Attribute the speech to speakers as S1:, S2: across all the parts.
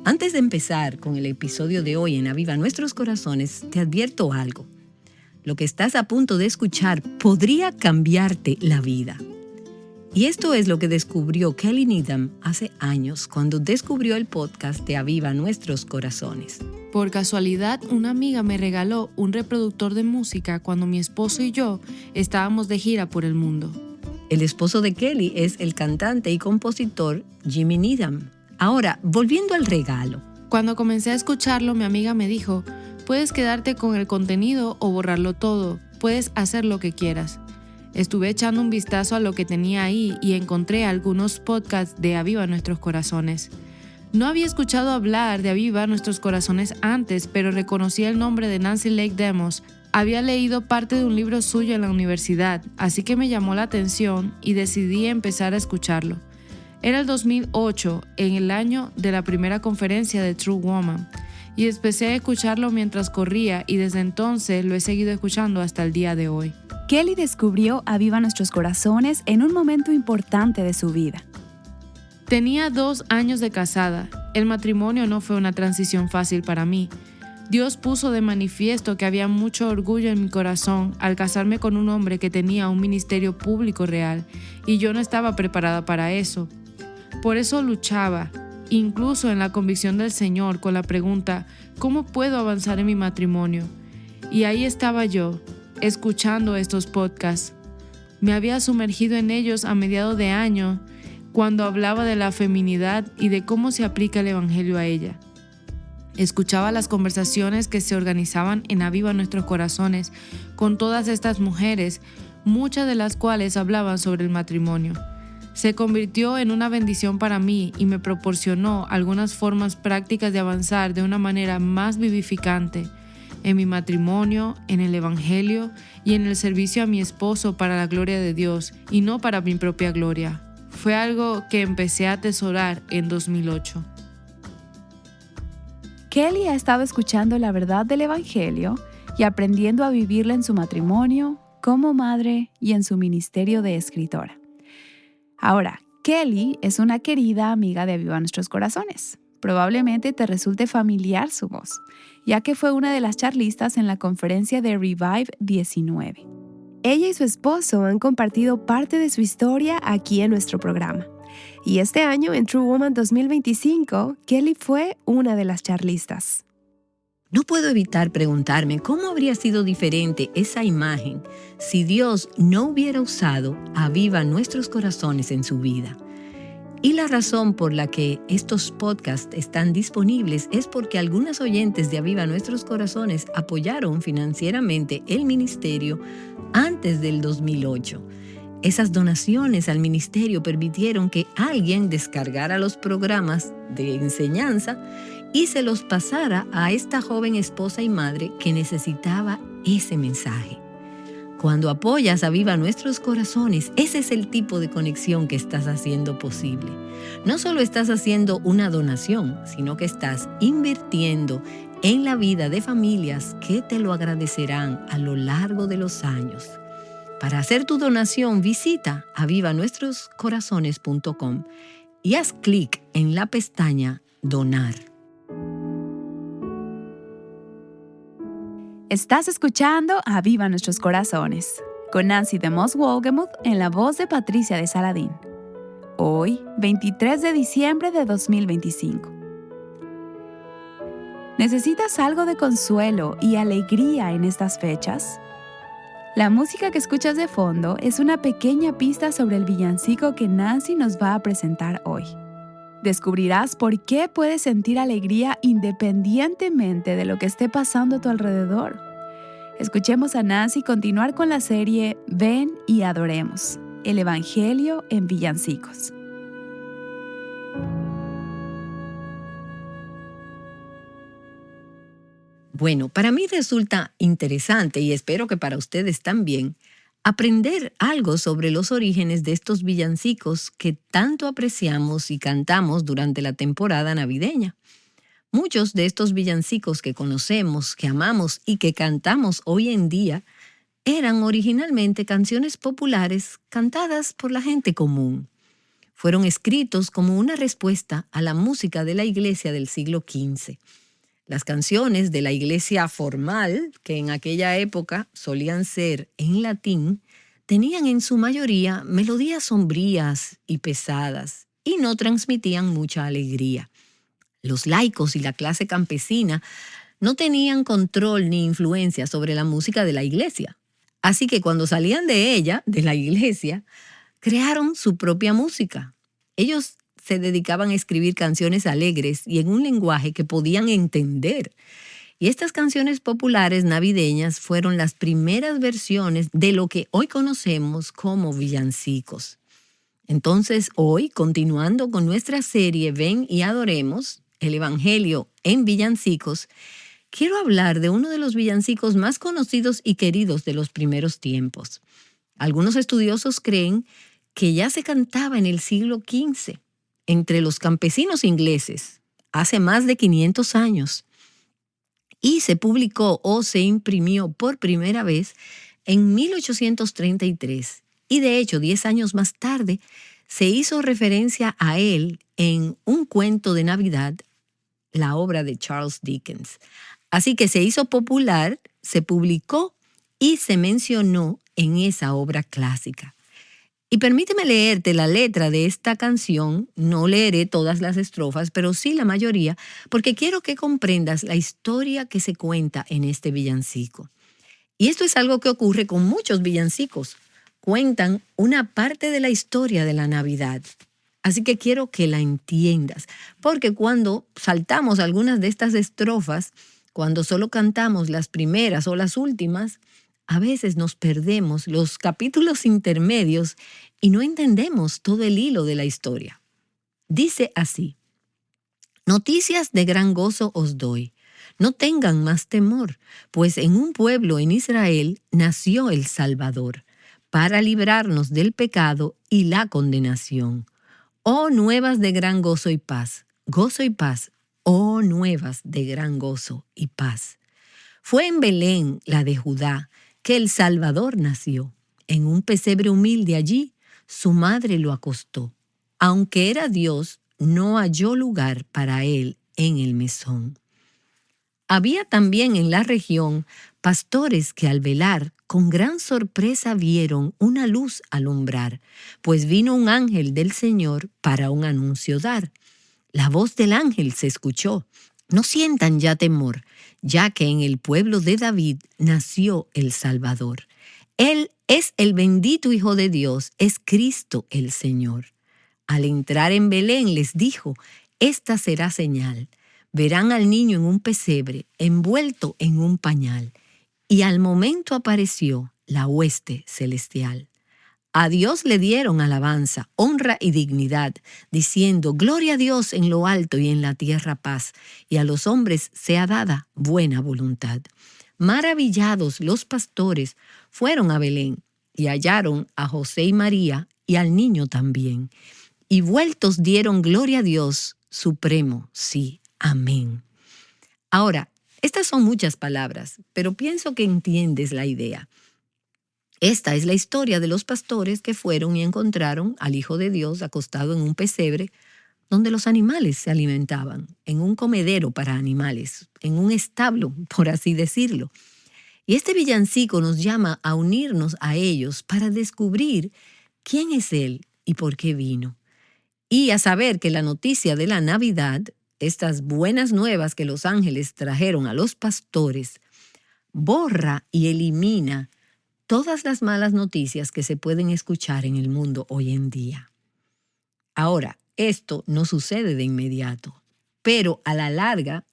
S1: Antes de empezar con el episodio de hoy en Aviva Nuestros Corazones, te advierto algo. Lo que estás a punto de escuchar podría cambiarte la vida. Y esto es lo que descubrió Kelly Needham hace años cuando descubrió el podcast de Aviva Nuestros Corazones.
S2: Por casualidad, una amiga me regaló un reproductor de música cuando mi esposo y yo estábamos de gira por el mundo.
S1: El esposo de Kelly es el cantante y compositor Jimmy Needham. Ahora, volviendo al regalo.
S2: Cuando comencé a escucharlo, mi amiga me dijo, puedes quedarte con el contenido o borrarlo todo, puedes hacer lo que quieras. Estuve echando un vistazo a lo que tenía ahí y encontré algunos podcasts de Aviva Nuestros Corazones. No había escuchado hablar de Aviva Nuestros Corazones antes, pero reconocí el nombre de Nancy Lake Demos. Había leído parte de un libro suyo en la universidad, así que me llamó la atención y decidí empezar a escucharlo. Era el 2008, en el año de la primera conferencia de True Woman, y empecé a escucharlo mientras corría y desde entonces lo he seguido escuchando hasta el día de hoy.
S3: Kelly descubrió Aviva Nuestros Corazones en un momento importante de su vida.
S2: Tenía 2 años de casada. El matrimonio no fue una transición fácil para mí. Dios puso de manifiesto que había mucho orgullo en mi corazón al casarme con un hombre que tenía un ministerio público real y yo no estaba preparada para eso. Por eso luchaba, incluso en la convicción del Señor, con la pregunta, ¿cómo puedo avanzar en mi matrimonio? Y ahí estaba yo, escuchando estos podcasts. Me había sumergido en ellos a mediados de año, cuando hablaba de la feminidad y de cómo se aplica el evangelio a ella. Escuchaba las conversaciones que se organizaban en Aviva Nuestros Corazones con todas estas mujeres, muchas de las cuales hablaban sobre el matrimonio. Se convirtió en una bendición para mí y me proporcionó algunas formas prácticas de avanzar de una manera más vivificante en mi matrimonio, en el evangelio y en el servicio a mi esposo para la gloria de Dios y no para mi propia gloria. Fue algo que empecé a atesorar en 2008.
S3: Kelly ha estado escuchando la verdad del evangelio y aprendiendo a vivirla en su matrimonio, como madre y en su ministerio de escritora. Ahora, Kelly es una querida amiga de Aviva Nuestros Corazones. Probablemente te resulte familiar su voz, ya que fue una de las charlistas en la conferencia de Revive 19. Ella y su esposo han compartido parte de su historia aquí en nuestro programa. Y este año, en True Woman 2025, Kelly fue una de las charlistas.
S1: No puedo evitar preguntarme cómo habría sido diferente esa imagen si Dios no hubiera usado Aviva Nuestros Corazones en su vida. Y la razón por la que estos podcasts están disponibles es porque algunas oyentes de Aviva Nuestros Corazones apoyaron financieramente el ministerio antes del 2008. Esas donaciones al ministerio permitieron que alguien descargara los programas de enseñanza y se los pasara a esta joven esposa y madre que necesitaba ese mensaje. Cuando apoyas a Aviva Nuestros Corazones, ese es el tipo de conexión que estás haciendo posible. No solo estás haciendo una donación, sino que estás invirtiendo en la vida de familias que te lo agradecerán a lo largo de los años. Para hacer tu donación, visita avivanuestroscorazones.com y haz clic en la pestaña Donar.
S3: Estás escuchando Aviva Nuestros Corazones, con Nancy DeMoss Wolgemuth en la voz de Patricia de Saladín. Hoy, 23 de diciembre de 2025. ¿Necesitas algo de consuelo y alegría en estas fechas? La música que escuchas de fondo es una pequeña pista sobre el villancico que Nancy nos va a presentar hoy. Descubrirás por qué puedes sentir alegría independientemente de lo que esté pasando a tu alrededor. Escuchemos a Nancy continuar con la serie Ven y Adoremos, el Evangelio en villancicos.
S1: Bueno, para mí resulta interesante y espero que para ustedes también aprender algo sobre los orígenes de estos villancicos que tanto apreciamos y cantamos durante la temporada navideña. Muchos de estos villancicos que conocemos, que amamos y que cantamos hoy en día eran originalmente canciones populares cantadas por la gente común. Fueron escritos como una respuesta a la música de la iglesia del siglo XV. Las canciones de la iglesia formal, que en aquella época solían ser en latín, tenían en su mayoría melodías sombrías y pesadas y no transmitían mucha alegría. Los laicos y la clase campesina no tenían control ni influencia sobre la música de la iglesia. Así que cuando salían de ella, de la iglesia, crearon su propia música. Ellos se dedicaban a escribir canciones alegres y en un lenguaje que podían entender. Y estas canciones populares navideñas fueron las primeras versiones de lo que hoy conocemos como villancicos. Entonces, hoy, continuando con nuestra serie Ven y Adoremos, el Evangelio en villancicos, quiero hablar de uno de los villancicos más conocidos y queridos de los primeros tiempos. Algunos estudiosos creen que ya se cantaba en el siglo XV, entre los campesinos ingleses, hace más de 500 años, y se publicó o se imprimió por primera vez en 1833, y de hecho 10 años más tarde se hizo referencia a él en Un cuento de Navidad, la obra de Charles Dickens. Así que se hizo popular, se publicó y se mencionó en esa obra clásica. Y permíteme leerte la letra de esta canción. No leeré todas las estrofas, pero sí la mayoría, porque quiero que comprendas la historia que se cuenta en este villancico. Y esto es algo que ocurre con muchos villancicos. Cuentan una parte de la historia de la Navidad. Así que quiero que la entiendas, porque cuando saltamos algunas de estas estrofas, cuando solo cantamos las primeras o las últimas, a veces nos perdemos los capítulos intermedios y no entendemos todo el hilo de la historia. Dice así: noticias de gran gozo os doy. No tengan más temor, pues en un pueblo en Israel nació el Salvador, para librarnos del pecado y la condenación. Oh, nuevas de gran gozo y paz, oh, nuevas de gran gozo y paz. Fue en Belén, la de Judá, que el Salvador nació. En un pesebre humilde allí, su madre lo acostó. Aunque era Dios, no halló lugar para él en el mesón. Había también en la región pastores que al velar con gran sorpresa vieron una luz alumbrar, pues vino un ángel del Señor para un anuncio dar. La voz del ángel se escuchó: no sientan ya temor, ya que en el pueblo de David nació el Salvador. Él es el bendito Hijo de Dios, es Cristo el Señor. Al entrar en Belén les dijo: esta será señal. Verán al niño en un pesebre, envuelto en un pañal. Y al momento apareció la hueste celestial. A Dios le dieron alabanza, honra y dignidad, diciendo: gloria a Dios en lo alto y en la tierra paz, y a los hombres sea dada buena voluntad. Maravillados los pastores fueron a Belén y hallaron a José y María y al niño también. Y vueltos dieron gloria a Dios supremo, sí, amén. Ahora, estas son muchas palabras, pero pienso que entiendes la idea. Esta es la historia de los pastores que fueron y encontraron al Hijo de Dios acostado en un pesebre donde los animales se alimentaban, en un comedero para animales, en un establo, por así decirlo. Y este villancico nos llama a unirnos a ellos para descubrir quién es Él y por qué vino. Y a saber que la noticia de la Navidad, estas buenas nuevas que los ángeles trajeron a los pastores, borra y elimina todas las malas noticias que se pueden escuchar en el mundo hoy en día. Ahora, esto no sucede de inmediato, pero a la larga,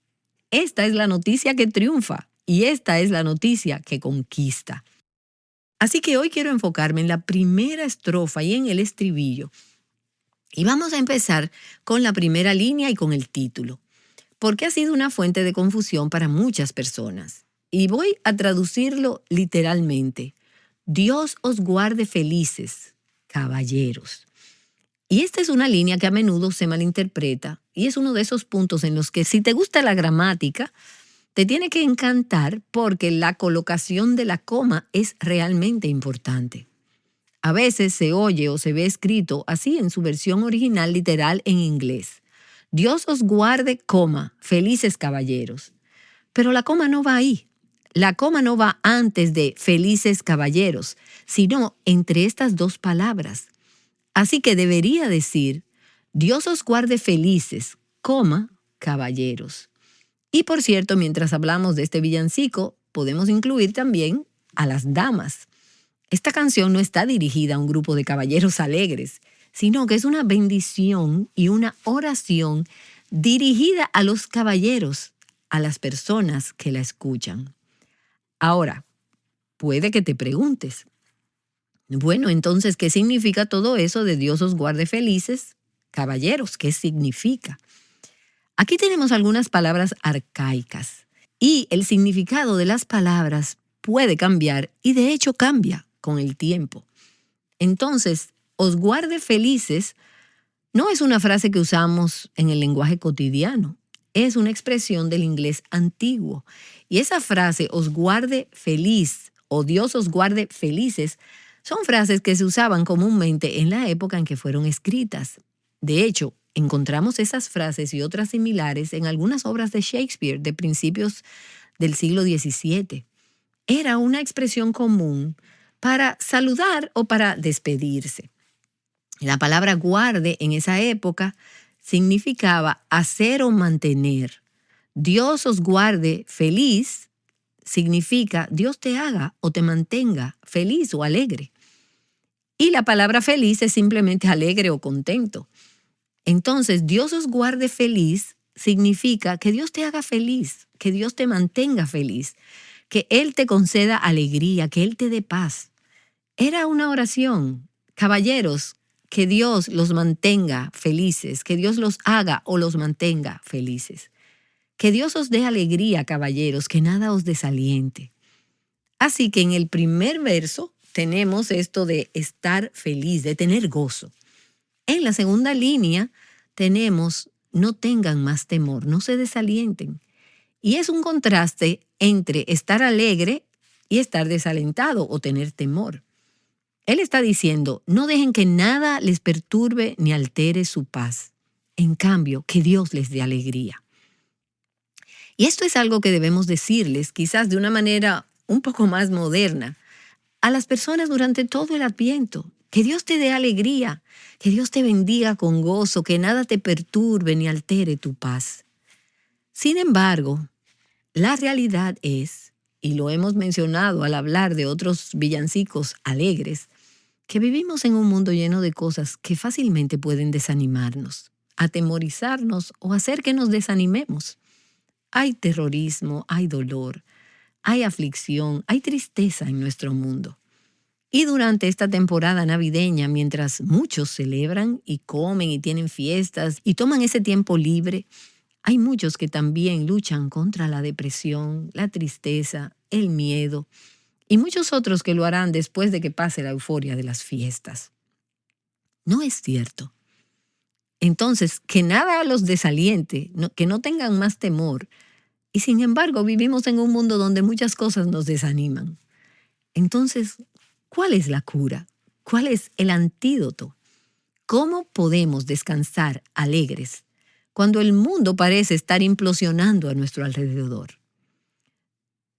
S1: esta es la noticia que triunfa y esta es la noticia que conquista. Así que hoy quiero enfocarme en la primera estrofa y en el estribillo. Y vamos a empezar con la primera línea y con el título, porque ha sido una fuente de confusión para muchas personas. Y voy a traducirlo literalmente: Dios os guarde felices, caballeros. Y esta es una línea que a menudo se malinterpreta y es uno de esos puntos en los que, si te gusta la gramática, te tiene que encantar porque la colocación de la coma es realmente importante. A veces se oye o se ve escrito así en su versión original literal en inglés. Dios os guarde, coma, felices caballeros. Pero la coma no va ahí. La coma no va antes de felices caballeros, sino entre estas dos palabras. Así que debería decir, Dios os guarde felices, coma, caballeros. Y por cierto, mientras hablamos de este villancico, podemos incluir también a las damas. Esta canción no está dirigida a un grupo de caballeros alegres, sino que es una bendición y una oración dirigida a los caballeros, a las personas que la escuchan. Ahora, puede que te preguntes, bueno, entonces, ¿qué significa todo eso de Dios os guarde felices, caballeros? ¿Qué significa? Aquí tenemos algunas palabras arcaicas y el significado de las palabras puede cambiar y de hecho cambia con el tiempo. Entonces, os guarde felices no es una frase que usamos en el lenguaje cotidiano, es una expresión del inglés antiguo. Y esa frase, os guarde feliz o Dios os guarde felices, son frases que se usaban comúnmente en la época en que fueron escritas. De hecho, encontramos esas frases y otras similares en algunas obras de Shakespeare de principios del siglo XVII. Era una expresión común para saludar o para despedirse. La palabra guarde en esa época significaba hacer o mantener. Dios os guarde feliz significa Dios te haga o te mantenga feliz o alegre. Y la palabra feliz es simplemente alegre o contento. Entonces, Dios os guarde feliz significa que Dios te haga feliz, que Dios te mantenga feliz, que Él te conceda alegría, que Él te dé paz. Era una oración. Caballeros, que Dios los mantenga felices, que Dios los haga o los mantenga felices. Que Dios os dé alegría, caballeros, que nada os desaliente. Así que en el primer verso tenemos esto de estar feliz, de tener gozo. En la segunda línea tenemos no tengan más temor, no se desalienten. Y es un contraste entre estar alegre y estar desalentado o tener temor. Él está diciendo, no dejen que nada les perturbe ni altere su paz. En cambio, que Dios les dé alegría. Y esto es algo que debemos decirles, quizás de una manera un poco más moderna, a las personas durante todo el Adviento. Que Dios te dé alegría, que Dios te bendiga con gozo, que nada te perturbe ni altere tu paz. Sin embargo, la realidad es, y lo hemos mencionado al hablar de otros villancicos alegres, que vivimos en un mundo lleno de cosas que fácilmente pueden desanimarnos, atemorizarnos o hacer que nos desanimemos. Hay terrorismo, hay dolor, hay aflicción, hay tristeza en nuestro mundo. Y durante esta temporada navideña, mientras muchos celebran y comen y tienen fiestas y toman ese tiempo libre, hay muchos que también luchan contra la depresión, la tristeza, el miedo, y muchos otros que lo harán después de que pase la euforia de las fiestas. ¿No es cierto? Entonces, que nada los desaliente, que no tengan más temor. Y sin embargo, vivimos en un mundo donde muchas cosas nos desaniman. Entonces, ¿cuál es la cura? ¿Cuál es el antídoto? ¿Cómo podemos descansar alegres cuando el mundo parece estar implosionando a nuestro alrededor?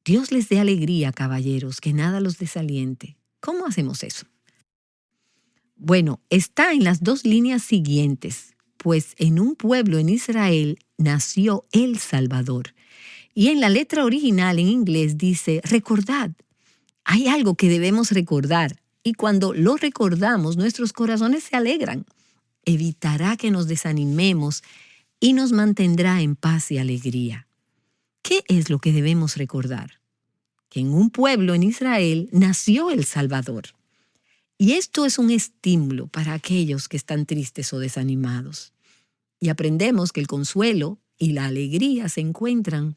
S1: Dios les dé alegría, caballeros, que nada los desaliente. ¿Cómo hacemos eso? Bueno, está en las dos líneas siguientes, pues en un pueblo en Israel nació el Salvador. Y en la letra original en inglés dice, recordad. Hay algo que debemos recordar y cuando lo recordamos nuestros corazones se alegran. Evitará que nos desanimemos y nos mantendrá en paz y alegría. ¿Qué es lo que debemos recordar? Que en un pueblo en Israel nació el Salvador. Y esto es un estímulo para aquellos que están tristes o desanimados. Y aprendemos que el consuelo y la alegría se encuentran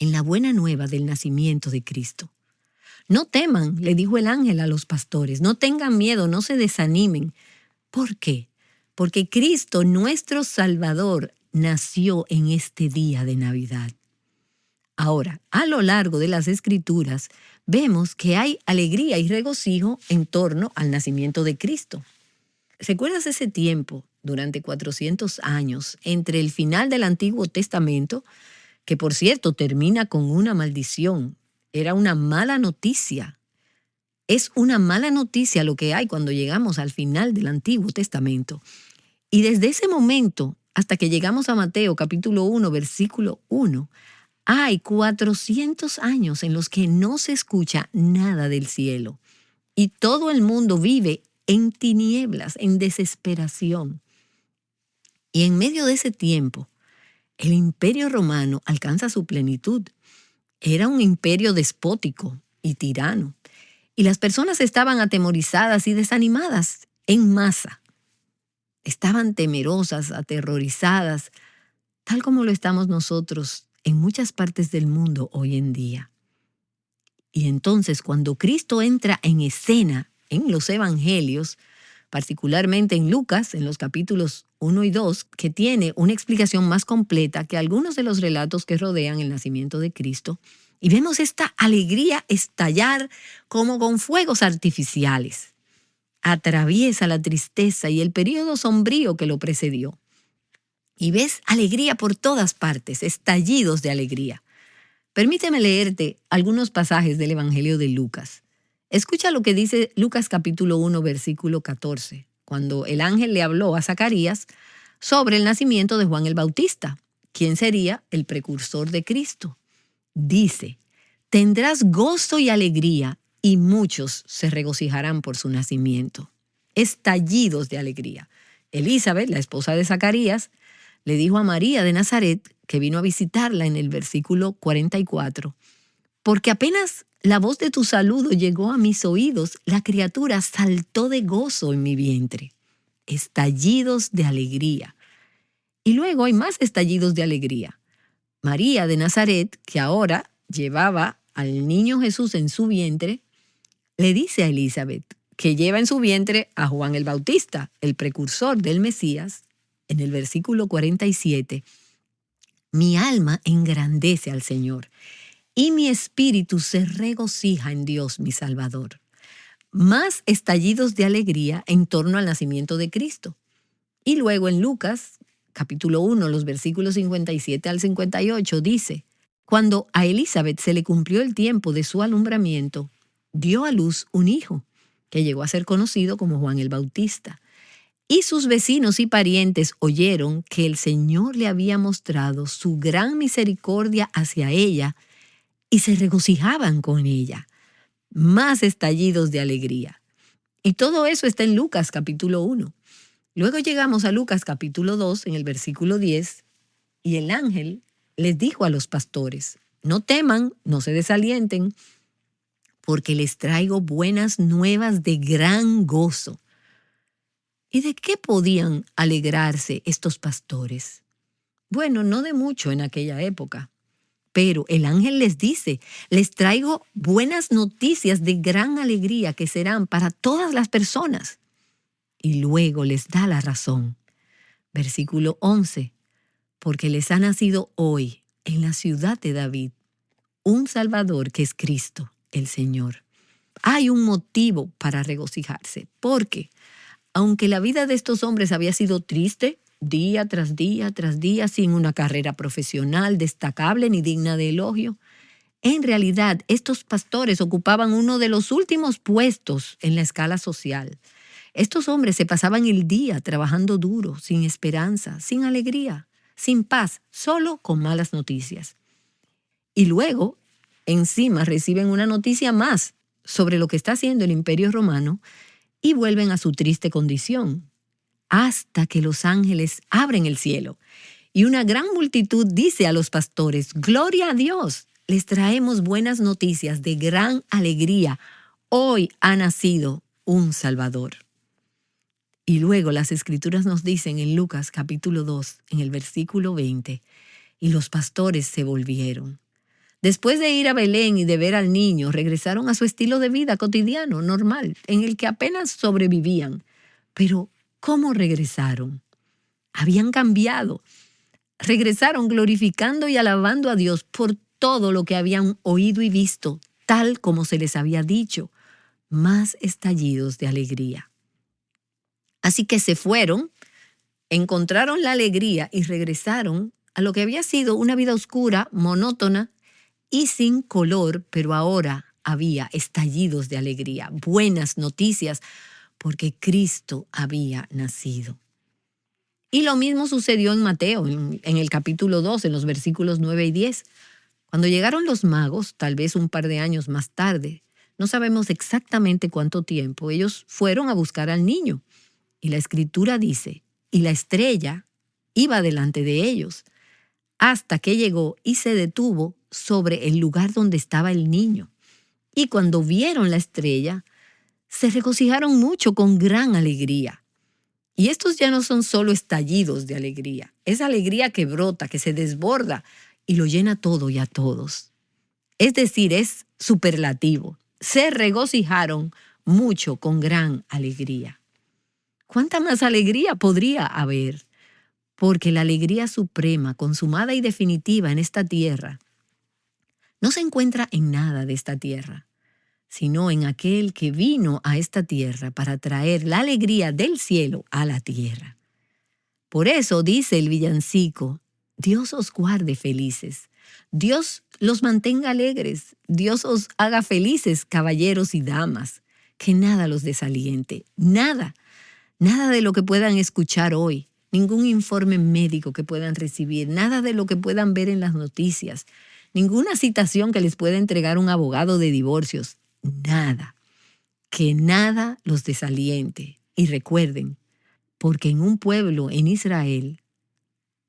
S1: en la buena nueva del nacimiento de Cristo. No teman, le dijo el ángel a los pastores, no tengan miedo, no se desanimen. ¿Por qué? Porque Cristo, nuestro Salvador, nació en este día de Navidad. Ahora, a lo largo de las Escrituras, vemos que hay alegría y regocijo en torno al nacimiento de Cristo. ¿Recuerdas ese tiempo, durante 400 años, entre el final del Antiguo Testamento, que por cierto termina con una maldición? Era una mala noticia. Es una mala noticia lo que hay cuando llegamos al final del Antiguo Testamento. Y desde ese momento, hasta que llegamos a Mateo capítulo 1, versículo 1, hay 400 años en los que no se escucha nada del cielo. Y todo el mundo vive en tinieblas, en desesperación. Y en medio de ese tiempo, el Imperio Romano alcanza su plenitud. Era un imperio despótico y tirano. Y las personas estaban atemorizadas y desanimadas en masa. Estaban temerosas, aterrorizadas, tal como lo estamos nosotros en muchas partes del mundo hoy en día. Y entonces, cuando Cristo entra en escena en los evangelios, particularmente en Lucas, en los capítulos 1 y 2, que tiene una explicación más completa que algunos de los relatos que rodean el nacimiento de Cristo, y vemos esta alegría estallar como con fuegos artificiales. Atraviesa la tristeza y el periodo sombrío que lo precedió. Y ves alegría por todas partes, estallidos de alegría. Permíteme leerte algunos pasajes del Evangelio de Lucas. Escucha lo que dice Lucas capítulo 1, versículo 14, cuando el ángel le habló a Zacarías sobre el nacimiento de Juan el Bautista, quien sería el precursor de Cristo. Dice: tendrás gozo y alegría, y muchos se regocijarán por su nacimiento. Estallidos de alegría. Elizabeth, la esposa de Zacarías, le dijo a María de Nazaret, que vino a visitarla en el versículo 44, porque apenas la voz de tu saludo llegó a mis oídos, la criatura saltó de gozo en mi vientre. Estallidos de alegría. Y luego hay más estallidos de alegría. María de Nazaret, que ahora llevaba al niño Jesús en su vientre, le dice a Elizabeth, que lleva en su vientre a Juan el Bautista, el precursor del Mesías, en el versículo 47, mi alma engrandece al Señor, y mi espíritu se regocija en Dios mi Salvador. Más estallidos de alegría en torno al nacimiento de Cristo. Y luego en Lucas, capítulo 1, los versículos 57 al 58, dice: cuando a Elizabeth se le cumplió el tiempo de su alumbramiento, dio a luz un hijo, que llegó a ser conocido como Juan el Bautista. Y sus vecinos y parientes oyeron que el Señor le había mostrado su gran misericordia hacia ella y se regocijaban con ella. Más estallidos de alegría. Y todo eso está en Lucas capítulo 1. Luego llegamos a Lucas capítulo 2 en el versículo 10 y el ángel les dijo a los pastores: no teman, no se desalienten, porque les traigo buenas nuevas de gran gozo. ¿Y de qué podían alegrarse estos pastores? Bueno, no de mucho en aquella época. Pero el ángel les dice: les traigo buenas noticias de gran alegría que serán para todas las personas. Y luego les da la razón. Versículo 11. Porque les ha nacido hoy en la ciudad de David un Salvador que es Cristo, el Señor. Hay un motivo para regocijarse, porque aunque la vida de estos hombres había sido triste, día tras día tras día, sin una carrera profesional destacable ni digna de elogio, en realidad estos pastores ocupaban uno de los últimos puestos en la escala social. Estos hombres se pasaban el día trabajando duro, sin esperanza, sin alegría, sin paz, solo con malas noticias. Y luego, encima, reciben una noticia más sobre lo que está haciendo el Imperio Romano y vuelven a su triste condición, hasta que los ángeles abren el cielo. Y una gran multitud dice a los pastores: gloria a Dios, les traemos buenas noticias de gran alegría. Hoy ha nacido un Salvador. Y luego las Escrituras nos dicen en Lucas capítulo 2, en el versículo 20, y los pastores se volvieron. Después de ir a Belén y de ver al niño, regresaron a su estilo de vida cotidiano, normal, en el que apenas sobrevivían. Pero, ¿cómo regresaron? Habían cambiado. Regresaron glorificando y alabando a Dios por todo lo que habían oído y visto, tal como se les había dicho, más estallidos de alegría. Así que se fueron, encontraron la alegría y regresaron a lo que había sido una vida oscura, monótona y sin color, pero ahora había estallidos de alegría, buenas noticias, porque Cristo había nacido. Y lo mismo sucedió en Mateo, en el capítulo 2, en los versículos 9 y 10. Cuando llegaron los magos, tal vez un par de años más tarde, no sabemos exactamente cuánto tiempo, ellos fueron a buscar al niño. Y la Escritura dice, y la estrella iba delante de ellos, hasta que llegó y se detuvo sobre el lugar donde estaba el niño. Y cuando vieron la estrella, se regocijaron mucho con gran alegría. Y estos ya no son solo estallidos de alegría, es alegría que brota, que se desborda y lo llena todo y a todos. Es decir, es superlativo. Se regocijaron mucho con gran alegría. ¿Cuánta más alegría podría haber? Porque la alegría suprema, consumada y definitiva en esta tierra, no se encuentra en nada de esta tierra, sino en aquel que vino a esta tierra para traer la alegría del cielo a la tierra. Por eso dice el villancico, Dios os guarde felices, Dios los mantenga alegres, Dios os haga felices, caballeros y damas, que nada los desaliente, nada de lo que puedan escuchar hoy, ningún informe médico que puedan recibir, nada de lo que puedan ver en las noticias, ninguna citación que les pueda entregar un abogado de divorcios, nada, que nada los desaliente. Y recuerden, porque en un pueblo en Israel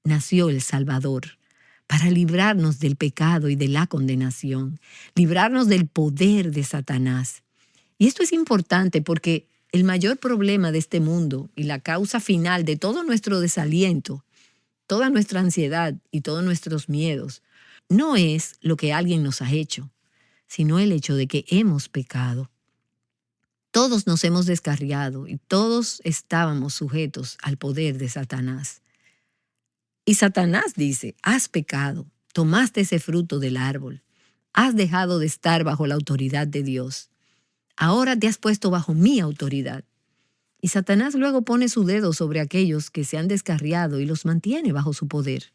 S1: nació el Salvador para librarnos del pecado y de la condenación, librarnos del poder de Satanás. Y esto es importante porque el mayor problema de este mundo y la causa final de todo nuestro desaliento, toda nuestra ansiedad y todos nuestros miedos, no es lo que alguien nos ha hecho, sino el hecho de que hemos pecado. Todos nos hemos descarriado y todos estábamos sujetos al poder de Satanás. Y Satanás dice, has pecado, tomaste ese fruto del árbol, has dejado de estar bajo la autoridad de Dios. Ahora te has puesto bajo mi autoridad. Y Satanás luego pone su dedo sobre aquellos que se han descarriado y los mantiene bajo su poder.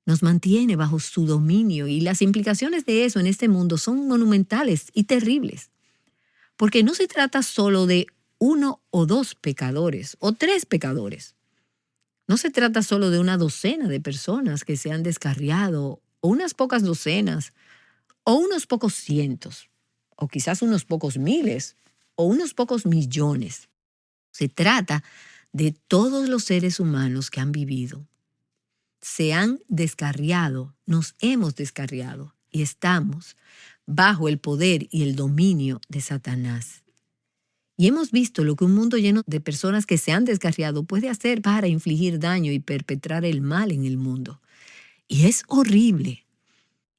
S1: Nos mantiene bajo su dominio y las implicaciones de eso en este mundo son monumentales y terribles. Porque no se trata solo de 1 o 2 pecadores o 3 pecadores. No se trata solo de una docena de personas que se han descarriado o unas pocas docenas o unos pocos cientos o quizás unos pocos miles o unos pocos millones. Se trata de todos los seres humanos que han vivido. Se han descarriado, nos hemos descarriado y estamos bajo el poder y el dominio de Satanás. Y hemos visto lo que un mundo lleno de personas que se han descarriado puede hacer para infligir daño y perpetrar el mal en el mundo. Y es horrible.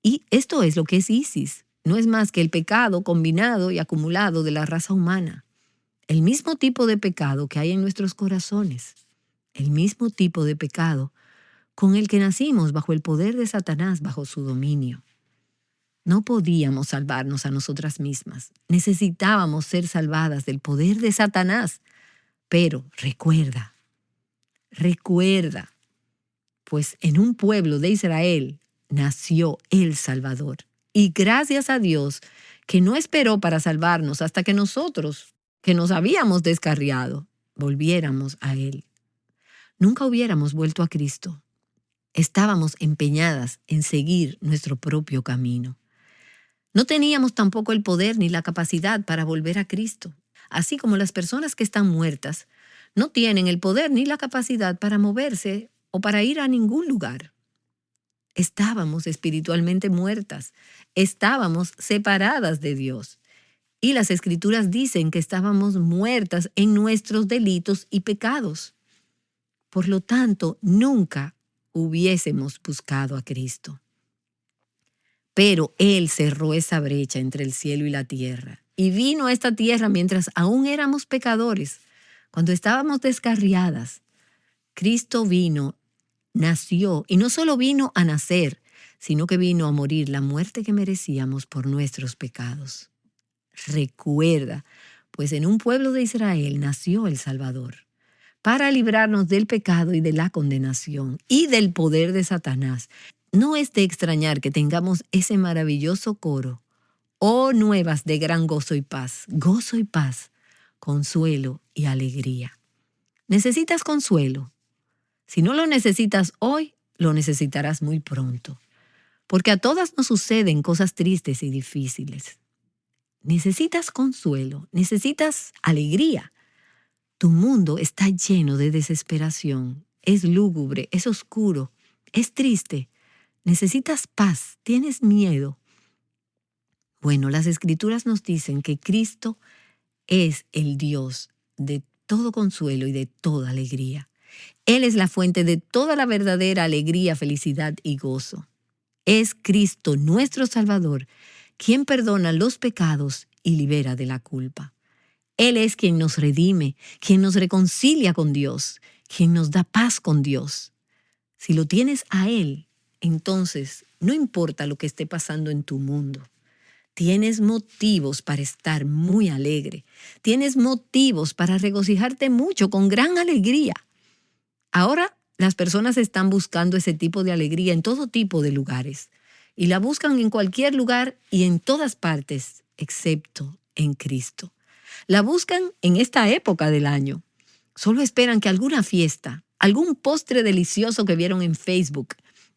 S1: Y esto es lo que es ISIS. No es más que el pecado combinado y acumulado de la raza humana. El mismo tipo de pecado que hay en nuestros corazones. El mismo tipo de pecado con el que nacimos bajo el poder de Satanás, bajo su dominio. No podíamos salvarnos a nosotras mismas. Necesitábamos ser salvadas del poder de Satanás. Pero recuerda, pues en un pueblo de Israel nació el Salvador. Y gracias a Dios que no esperó para salvarnos hasta que nosotros, que nos habíamos descarriado, volviéramos a Él. Nunca hubiéramos vuelto a Cristo. Estábamos empeñadas en seguir nuestro propio camino. No teníamos tampoco el poder ni la capacidad para volver a Cristo, así como las personas que están muertas no tienen el poder ni la capacidad para moverse o para ir a ningún lugar. Estábamos espiritualmente muertas, estábamos separadas de Dios. Y las Escrituras dicen que estábamos muertas en nuestros delitos y pecados. Por lo tanto, nunca hubiésemos buscado a Cristo. Pero Él cerró esa brecha entre el cielo y la tierra y vino a esta tierra mientras aún éramos pecadores, cuando estábamos descarriadas. Cristo vino, nació y no solo vino a nacer, sino que vino a morir la muerte que merecíamos por nuestros pecados. Recuerda, pues en un pueblo de Israel nació el Salvador, para librarnos del pecado y de la condenación y del poder de Satanás. No es de extrañar que tengamos ese maravilloso coro, oh nuevas de gran gozo y paz, consuelo y alegría. ¿Necesitas consuelo? Si no lo necesitas hoy, lo necesitarás muy pronto, porque a todas nos suceden cosas tristes y difíciles. Necesitas consuelo, necesitas alegría. Tu mundo está lleno de desesperación, es lúgubre, es oscuro, es triste. Necesitas paz, tienes miedo. Bueno, las Escrituras nos dicen que Cristo es el Dios de todo consuelo y de toda alegría. Él es la fuente de toda la verdadera alegría, felicidad y gozo. Es Cristo, nuestro Salvador, quien perdona los pecados y libera de la culpa. Él es quien nos redime, quien nos reconcilia con Dios, quien nos da paz con Dios. Si lo tienes a Él, entonces no importa lo que esté pasando en tu mundo. Tienes motivos para estar muy alegre. Tienes motivos para regocijarte mucho, con gran alegría. Ahora las personas están buscando ese tipo de alegría en todo tipo de lugares. Y la buscan en cualquier lugar y en todas partes, excepto en Cristo. La buscan en esta época del año. Solo esperan que alguna fiesta, algún postre delicioso que vieron en Facebook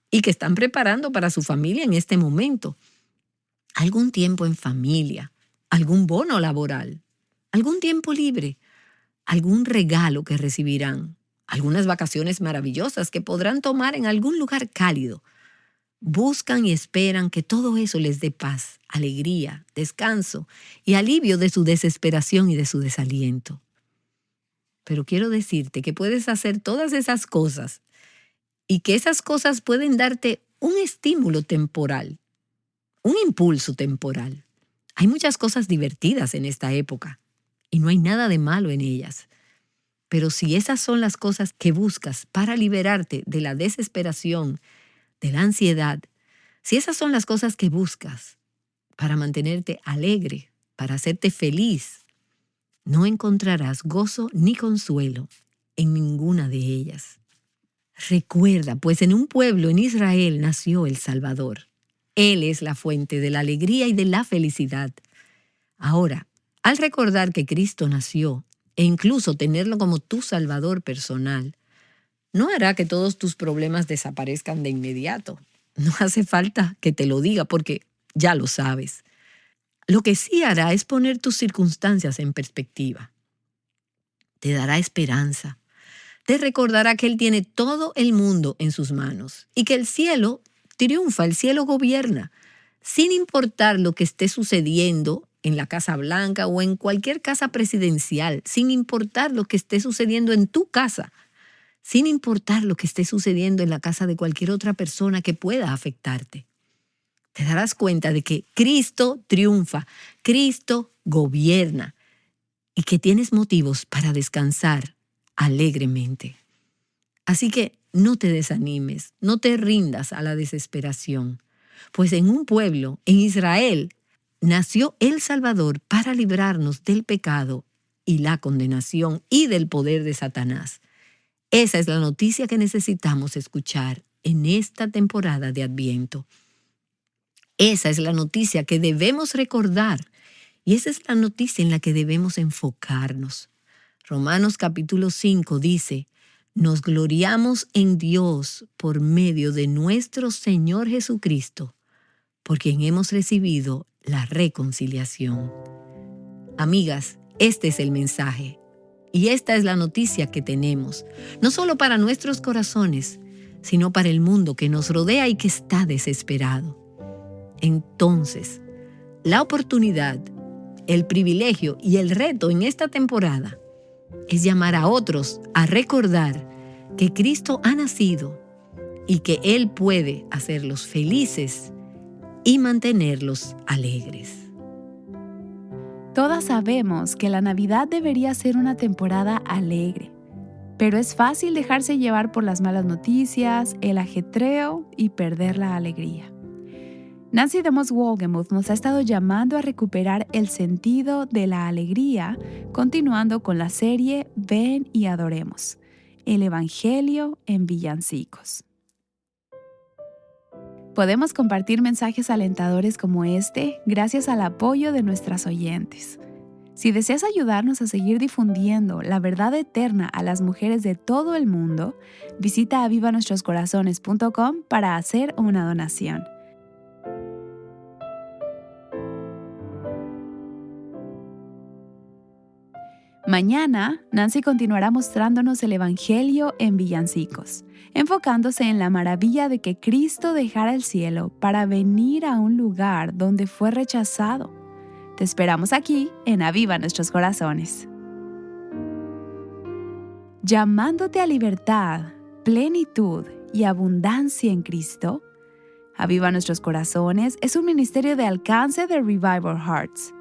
S1: y que están preparando para su familia en este momento, algún tiempo en familia, algún bono laboral, algún tiempo libre, algún regalo que recibirán, algunas vacaciones maravillosas que podrán tomar en algún lugar cálido. Buscan y esperan que todo eso les dé paz, alegría, descanso y alivio de su desesperación y de su desaliento. Pero quiero decirte que puedes hacer todas esas cosas y que esas cosas pueden darte un estímulo temporal, un impulso temporal. Hay muchas cosas divertidas en esta época y no hay nada de malo en ellas. Pero si esas son las cosas que buscas para liberarte de la desesperación, de la ansiedad, si esas son las cosas que buscas para mantenerte alegre, para hacerte feliz, no encontrarás gozo ni consuelo en ninguna de ellas. Recuerda, pues en un pueblo en Israel nació el Salvador. Él es la fuente de la alegría y de la felicidad. Ahora, al recordar que Cristo nació, e incluso tenerlo como tu Salvador personal, no hará que todos tus problemas desaparezcan de inmediato. No hace falta que te lo diga porque ya lo sabes. Lo que sí hará es poner tus circunstancias en perspectiva. Te dará esperanza. Te recordará que Él tiene todo el mundo en sus manos y que el cielo triunfa, el cielo gobierna, sin importar lo que esté sucediendo en la Casa Blanca o en cualquier casa presidencial, sin importar lo que esté sucediendo en tu casa, sin importar lo que esté sucediendo en la casa de cualquier otra persona que pueda afectarte. Te darás cuenta de que Cristo triunfa, Cristo gobierna y que tienes motivos para descansar alegremente. Así que no te desanimes, no te rindas a la desesperación, pues en un pueblo, en Israel, nació el Salvador para librarnos del pecado y la condenación y del poder de Satanás. Esa es la noticia que necesitamos escuchar en esta temporada de Adviento. Esa es la noticia que debemos recordar y esa es la noticia en la que debemos enfocarnos. Romanos capítulo 5 dice: nos gloriamos en Dios por medio de nuestro Señor Jesucristo, por quien hemos recibido la reconciliación. Amigas, este es el mensaje. Y esta es la noticia que tenemos, no solo para nuestros corazones, sino para el mundo que nos rodea y que está desesperado. Entonces, la oportunidad, el privilegio y el reto en esta temporada es llamar a otros a recordar que Cristo ha nacido y que Él puede hacerlos felices y mantenerlos alegres.
S3: Todas sabemos que la Navidad debería ser una temporada alegre, pero es fácil dejarse llevar por las malas noticias, el ajetreo y perder la alegría. Nancy DeMoss Wolgemuth nos ha estado llamando a recuperar el sentido de la alegría, continuando con la serie Ven y Adoremos, el Evangelio en villancicos. Podemos compartir mensajes alentadores como este gracias al apoyo de nuestras oyentes. Si deseas ayudarnos a seguir difundiendo la verdad eterna a las mujeres de todo el mundo, visita avivanuestroscorazones.com para hacer una donación. Mañana, Nancy continuará mostrándonos el Evangelio en villancicos, enfocándose en la maravilla de que Cristo dejara el cielo para venir a un lugar donde fue rechazado. Te esperamos aquí en Aviva Nuestros Corazones. Llamándote a libertad, plenitud y abundancia en Cristo, Aviva Nuestros Corazones es un ministerio de alcance de Revival Hearts.